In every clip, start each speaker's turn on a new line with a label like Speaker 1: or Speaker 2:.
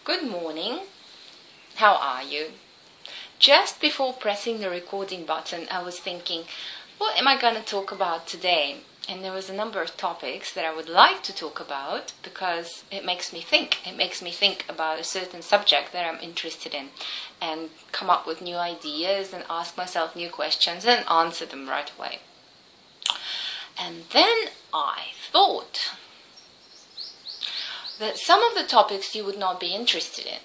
Speaker 1: Good morning. How are you? Just before pressing the recording button, I was thinking, what am I going to talk about today? And there was a number of topics that I would like to talk about because it makes me think. It makes me think about a certain subject that I'm interested in and come up with new ideas and ask myself new questions and answer them right away. And then I thought that some of the topics you would not be interested in.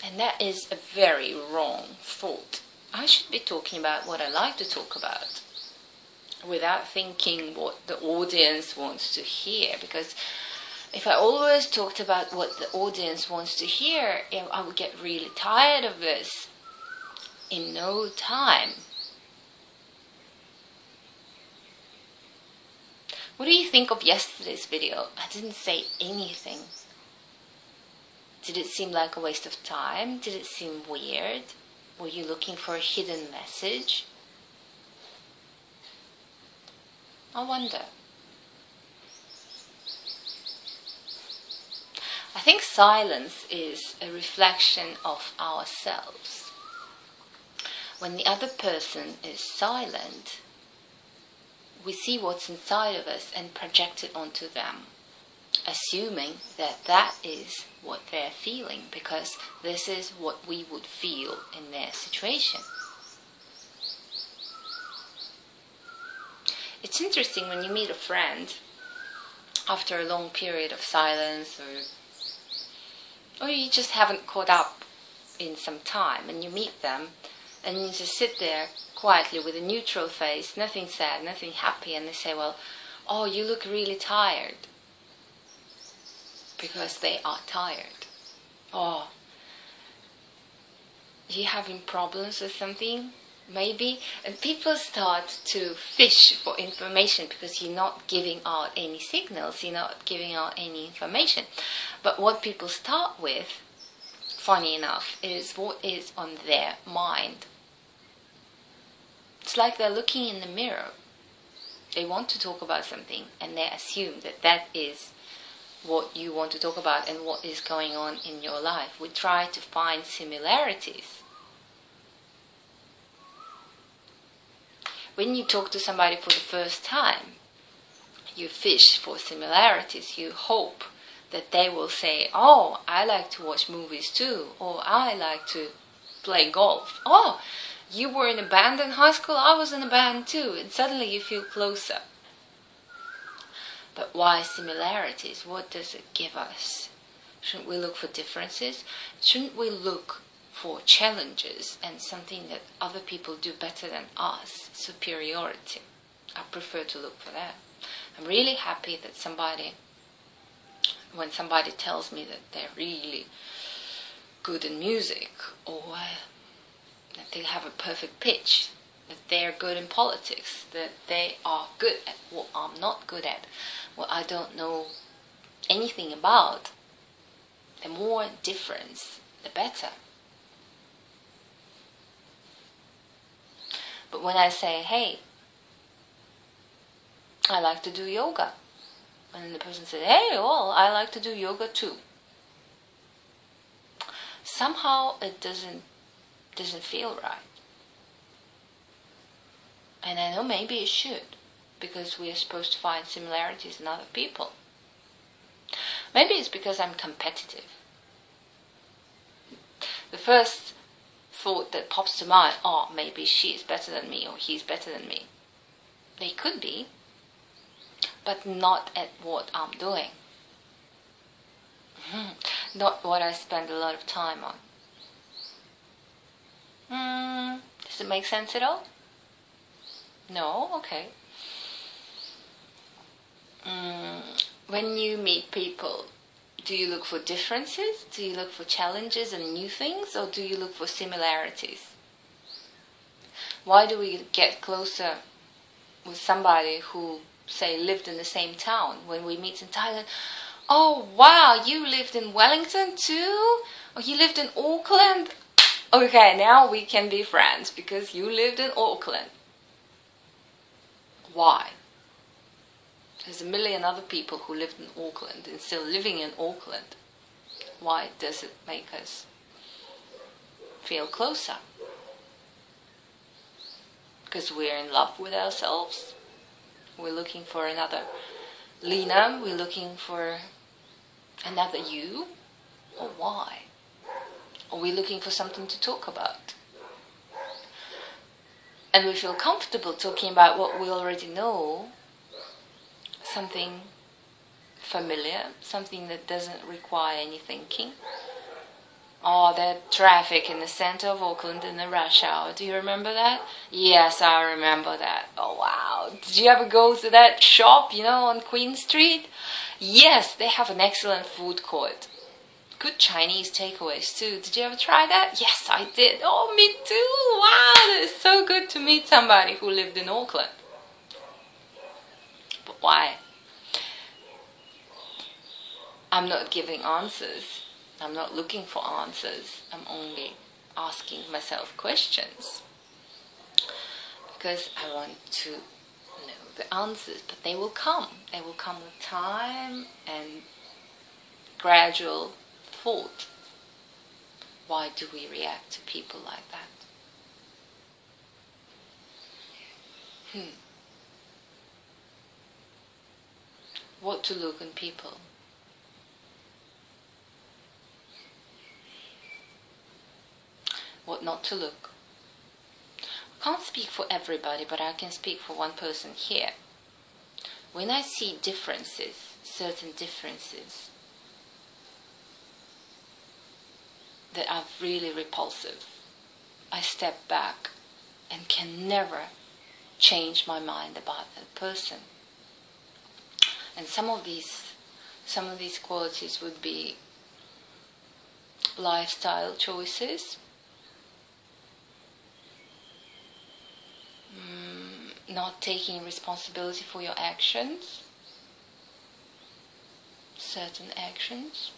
Speaker 1: And that is a very wrong thought. I should be talking about what I like to talk about without thinking what the audience wants to hear. Because if I always talked about what the audience wants to hear, I would get really tired of this in no time. What do you think of yesterday's video? I didn't say anything. Did it seem like a waste of time? Did it seem weird? Were you looking for a hidden message? I wonder. I think silence is a reflection of ourselves. When the other person is silent, we see what's inside of us and project it onto them, assuming that that is what they're feeling, because this is what we would feel in their situation. It's interesting when you meet a friend after a long period of silence, or you just haven't caught up in some time, and you meet them and you just sit there quietly with a neutral face, nothing sad, nothing happy, and they say, well, oh, you look really tired. Because they are tired. Oh, you having problems with something? Maybe. And people start to fish for information because you're not giving out any signals, you're not giving out any information. But what people start with, funny enough, is what is on their mind. It's like they're looking in the mirror. They want to talk about something and they assume that that is what you want to talk about and what is going on in your life. We try to find similarities. When you talk to somebody for the first time, you fish for similarities. You hope that they will say, oh, I like to watch movies too, or I like to play golf. Oh, you were in a band in high school, I was in a band too, and suddenly you feel closer. But why similarities? What does it give us? Shouldn't we look for differences? Shouldn't we look for challenges and something that other people do better than us? Superiority. I prefer to look for that. I'm really happy that when somebody tells me that they're really good in music, or that they have a perfect pitch, that they're good in politics, that they are good at what I'm not good at, what I don't know anything about. The more difference, the better. But when I say, hey, I like to do yoga, and then the person says, hey, well, I like to do yoga too. Somehow it doesn't feel right. And I know maybe it should, because we are supposed to find similarities in other people. Maybe it's because I'm competitive. The first thought that pops to mind, oh, maybe she is better than me or he's better than me. They could be, but not at what I'm doing. Not what I spend a lot of time on. Does it make sense at all? No? Okay. When you meet people, do you look for differences? Do you look for challenges and new things? Or do you look for similarities? Why do we get closer with somebody who, say, lived in the same town? When we meet in Thailand, oh wow, you lived in Wellington too? Or you lived in Auckland? Okay, now we can be friends because you lived in Auckland. Why? There's a million other people who lived in Auckland and still living in Auckland. Why does it make us feel closer? Because we're in love with ourselves. We're looking for another Lena. We're looking for another you. Or why? Are we looking for something to talk about? And we feel comfortable talking about what we already know, something familiar, something that doesn't require any thinking. Oh, that traffic in the center of Auckland in the rush hour. Do you remember that? Yes, I remember that. Oh, wow. Did you ever go to that shop, on Queen Street? Yes, they have an excellent food court. Good Chinese takeaways too. Did you ever try that? Yes, I did. Oh, me too. Wow, it's so good to meet somebody who lived in Auckland. But why? I'm not giving answers. I'm not looking for answers. I'm only asking myself questions. Because I want to know the answers. But they will come. They will come with time and gradual thought. Why do we react to people like that? What to look in people? What not to look? I can't speak for everybody, but I can speak for one person here. When I see differences, certain differences, that are really repulsive, I step back and can never change my mind about that person. And some of these qualities would be lifestyle choices, not taking responsibility for your actions, certain actions.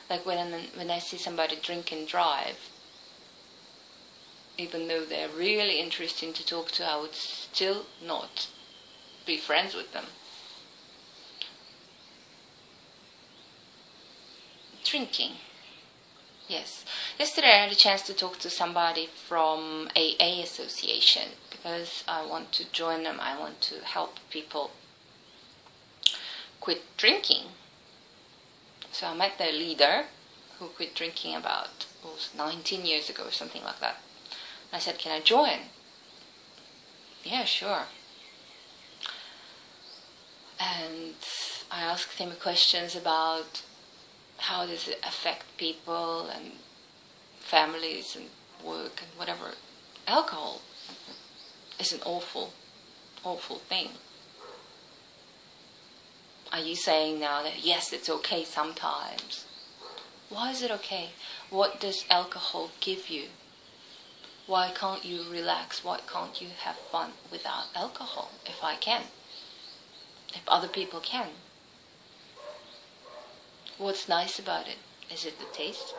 Speaker 1: Like when I see somebody drink and drive, even though they're really interesting to talk to, I would still not be friends with them. Drinking. Yes. Yesterday I had a chance to talk to somebody from AA association because I want to join them. I want to help people quit drinking. So I met their leader who quit drinking about 19 years ago or something like that. I said, can I join? Yeah, sure. And I asked him questions about how does it affect people and families and work and whatever. Alcohol is an awful, awful thing. Are you saying now that yes, it's okay sometimes? Why is it okay? What does alcohol give you? Why can't you relax? Why can't you have fun without alcohol? If I can. If other people can. What's nice about it? Is it the taste?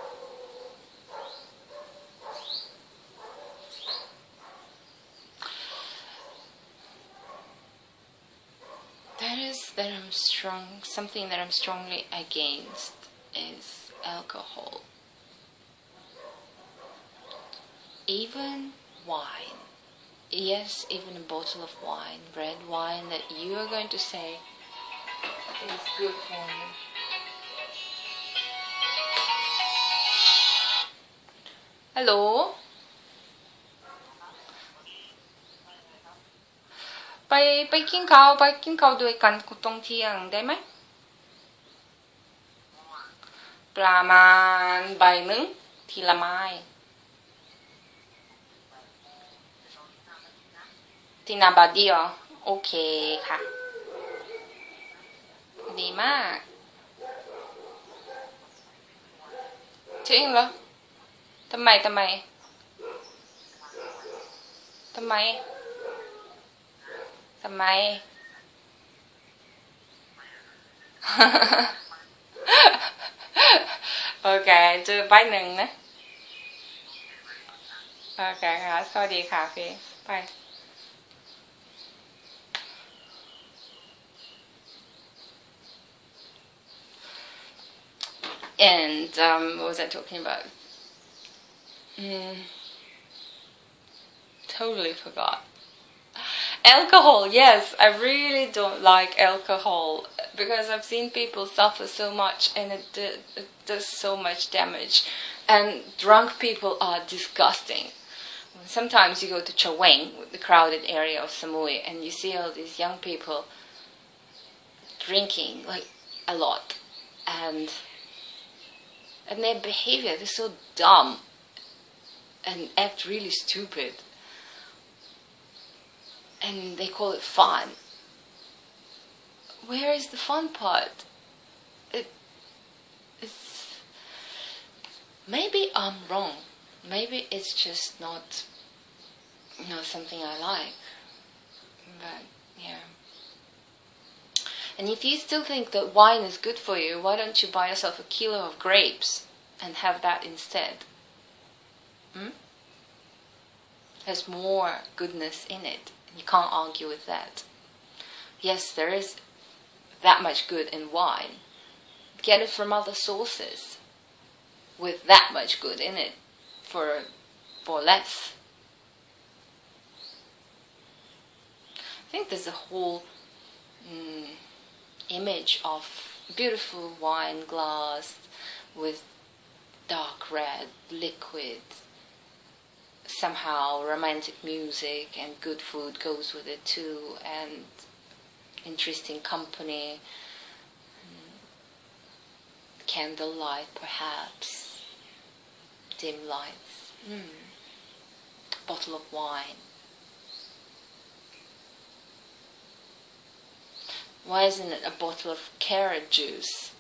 Speaker 1: Something that I'm strongly against is alcohol. Even wine. Yes, even a bottle of wine, red wine that you are going to say is good for me. Hello? ไปกินข้าวด้วยกันตรงเที่ยงได้ไหมประมาณบ่ายนึงทีละไม้ที่นาบาดีเหรอโอเคค่ะดีมากจริงเหรอทำไมโอเคเจอบ่ายหนึ่งนะโอเคค่ะสวัสดีค่ะพี่ไป And what was I talking about? Totally forgot. Alcohol, yes, I really don't like alcohol because I've seen people suffer so much and it does so much damage. And drunk people are disgusting. Sometimes you go to Chaweng, the crowded area of Samui, and you see all these young people drinking like a lot, and their behavior, they're so dumb and act really stupid. And they call it fun. Where is the fun part? It's maybe I'm wrong. Maybe it's just not, something I like. But yeah. And if you still think that wine is good for you, why don't you buy yourself a kilo of grapes and have that instead? There's more goodness in it. You can't argue with that. Yes, there is that much good in wine. Get it from other sources with that much good in it for less. I think there's a whole image of beautiful wine glass with dark red liquid. Somehow romantic music and good food goes with it too, and interesting company, candlelight perhaps, dim lights, bottle of wine. Why isn't it a bottle of carrot juice?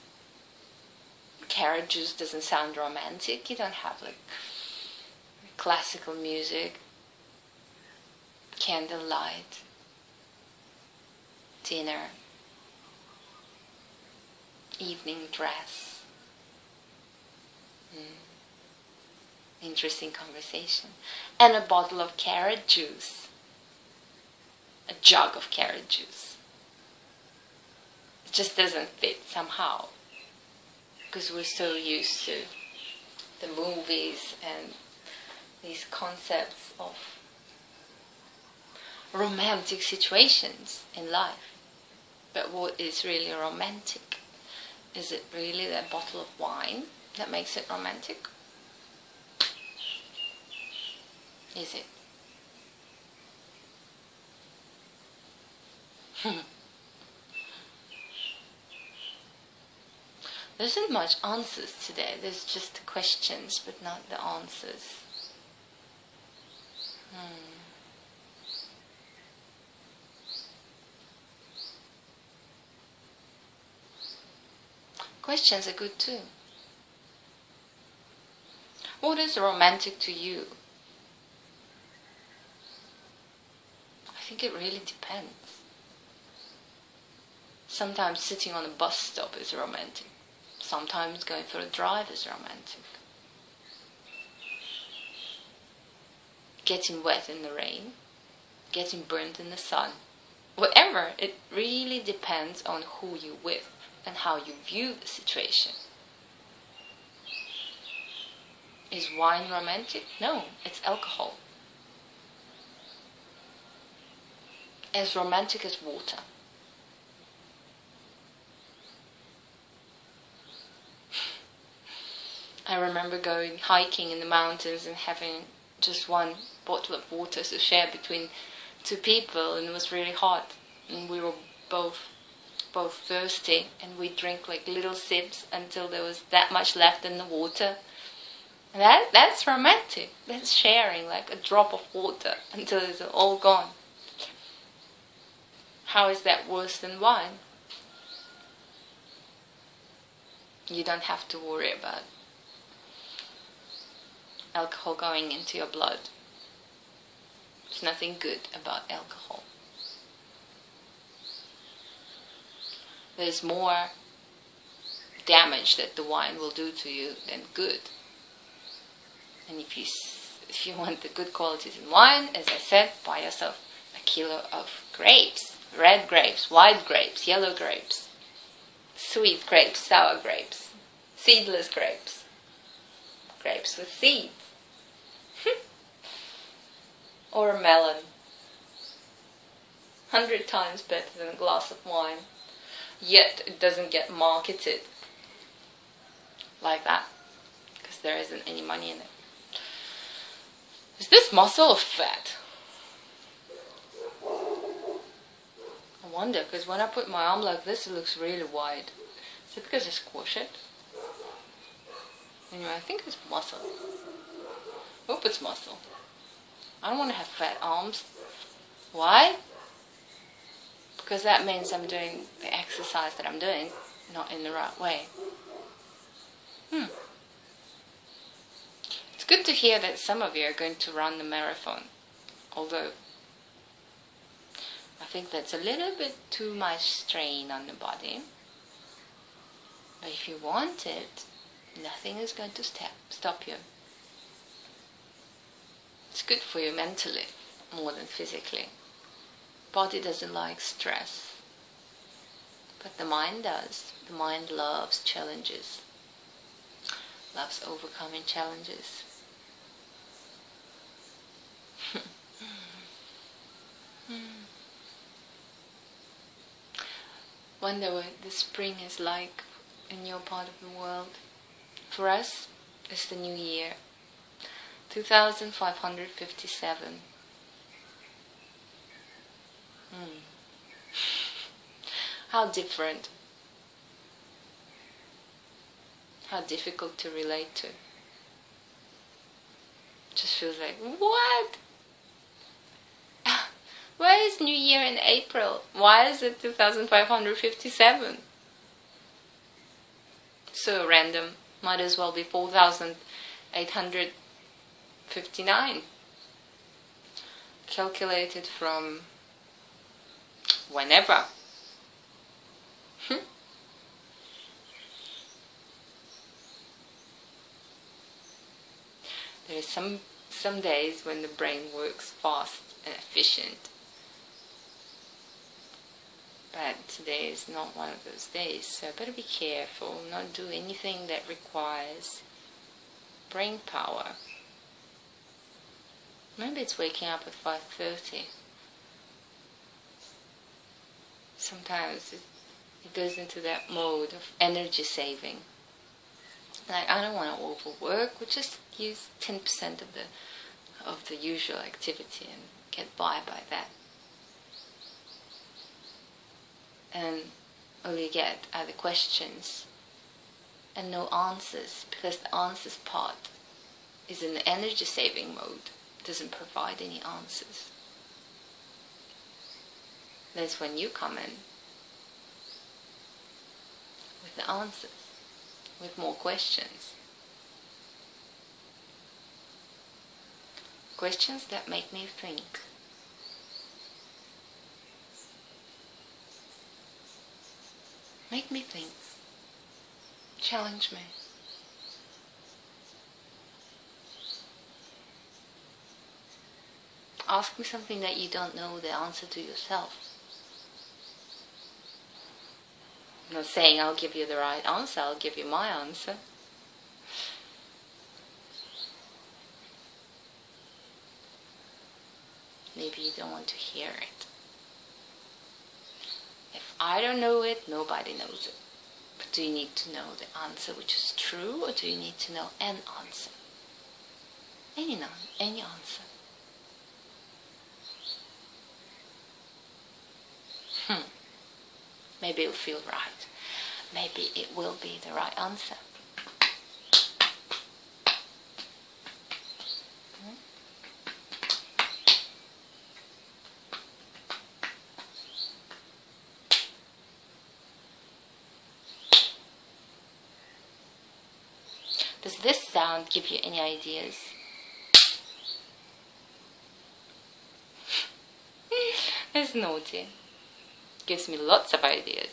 Speaker 1: Carrot juice doesn't sound romantic. You don't have like classical music, candlelight, dinner, evening dress, interesting conversation, and a bottle of carrot juice, a jug of carrot juice. It just doesn't fit somehow because we're so used to the movies and these concepts of romantic situations in life. But what is really romantic? Is it really that bottle of wine that makes it romantic? Is it? There isn't much answers today. There's just the questions, but not the answers. Questions are good too. What is romantic to you? I think it really depends. Sometimes sitting on a bus stop is romantic. Sometimes going for a drive is romantic. Getting wet in the rain, getting burnt in the sun, whatever, it really depends on who you're with and how you view the situation. Is wine romantic? No, it's alcohol. As romantic as water. I remember going hiking in the mountains and having just one bottle of water to share between two people, and it was really hot, and we were both thirsty, and we drank like little sips until there was that much left in the water. And that's romantic. That's sharing like a drop of water until it's all gone. How is that worse than wine? You don't have to worry about alcohol going into your blood. There's nothing good about alcohol. There's more damage that the wine will do to you than good. And if you want the good qualities in wine, as I said, buy yourself a kilo of grapes. Red grapes, white grapes, yellow grapes, sweet grapes, sour grapes, Seedless grapes. Grapes with seeds. Or a melon. 100 times better than a glass of wine. Yet it doesn't get marketed like that because there isn't any money in it. Is this muscle or fat? I wonder, because when I put my arm like this, it looks really wide. Is it because I squash it? Anyway, I think it's muscle. Hope it's muscle. I don't want to have fat arms. Why? Because that means I'm doing the exercise that I'm doing not in the right way. It's good to hear that some of you are going to run the marathon. Although, I think that's a little bit too much strain on the body. But if you want it, nothing is going to stop you. It's good for you mentally, more than physically. Body doesn't like stress, but the mind does. The mind loves challenges, loves overcoming challenges. Wonder what the spring is like in your part of the world. For us, it's the new year, 2557. How different. How difficult to relate to. Just feels like, what? Why is New Year in April? Why is it 2557? So random. Might as well be 4859. Calculated from whenever. There are some days when the brain works fast and efficient. But today is not one of those days, so I better be careful, not do anything that requires brain power. Maybe it's waking up at 5:30. Sometimes it goes into that mode of energy saving. Like, I don't want to overwork, we'll just use 10% of the usual activity and get by that. And all you get are the questions and no answers, because the answers part is in the energy saving mode, doesn't provide any answers. That's when you come in with the answers, with more questions. Questions that make me think. Make me think. Challenge me. Ask me something that you don't know the answer to yourself. I'm not saying I'll give you the right answer, I'll give you my answer. Maybe you don't want to hear it. If I don't know it, nobody knows it. But do you need to know the answer which is true, or do you need to know an answer? Any answer. Maybe it'll feel right. Maybe it will be the right answer. Does this sound give you any ideas? It's naughty. Gives me lots of ideas.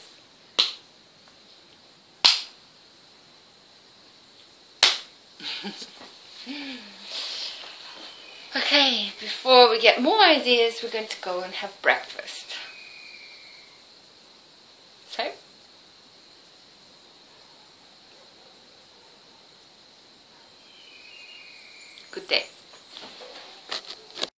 Speaker 1: Okay, before we get more ideas, we're going to go and have breakfast. So, Good day.